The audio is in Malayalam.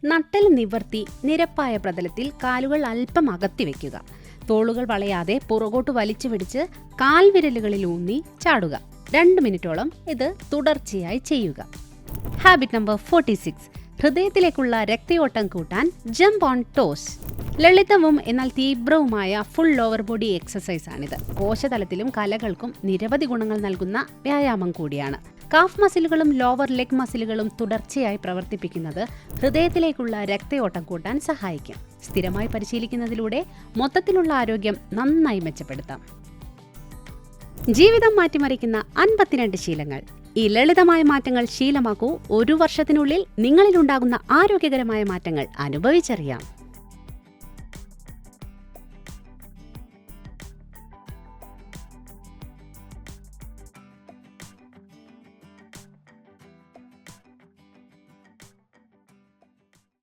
നട്ടെൽ നിവർത്തി നിരപ്പായ പ്രതലത്തിൽ കാലുകൾ അല്പം അകത്തി വയ്ക്കുക. തോളുകൾ വളയാതെ പുറകോട്ട് വലിച്ചു പിടിച്ച് കാൽവിരലുകളിൽ ഊന്നി ചാടുക. 2 മിനിറ്റോളം ഇത് തുടർച്ചയായി ചെയ്യുക. Habit number 46. ഹൃദയത്തിലേക്കുള്ള രക്തയോട്ടം കൂട്ടാൻ ജംപ് ഓൺ ടോസ്. ലളിതവും എന്നാൽ തീവ്രവുമായ ഫുൾ ലോവർ ബോഡി എക്സസൈസ് ആണിത്. കോശതലത്തിലും കലകൾക്കും നിരവധി ഗുണങ്ങൾ നൽകുന്ന വ്യായാമം കൂടിയാണ്. കാഫ് മസിലുകളും ലോവർ ലെഗ് മസിലുകളും തുടർച്ചയായി പ്രവർത്തിപ്പിക്കുന്നത് ഹൃദയത്തിലേക്കുള്ള രക്തയോട്ടം കൂട്ടാൻ സഹായിക്കും. സ്ഥിരമായി പരിശീലിക്കുന്നതിലൂടെ മൊത്തത്തിലുള്ള ആരോഗ്യം നന്നായി മെച്ചപ്പെടുത്താം. ജീവിതം മാറ്റിമറിക്കുന്ന 52 ശീലങ്ങൾ. ഈ ലളിതമായ മാറ്റങ്ങൾ ശീലമാക്കൂ. 1 വർഷത്തിനുള്ളിൽ നിങ്ങളിലുണ്ടാകുന്ന ആരോഗ്യകരമായ മാറ്റങ്ങൾ അനുഭവിച്ചറിയാം.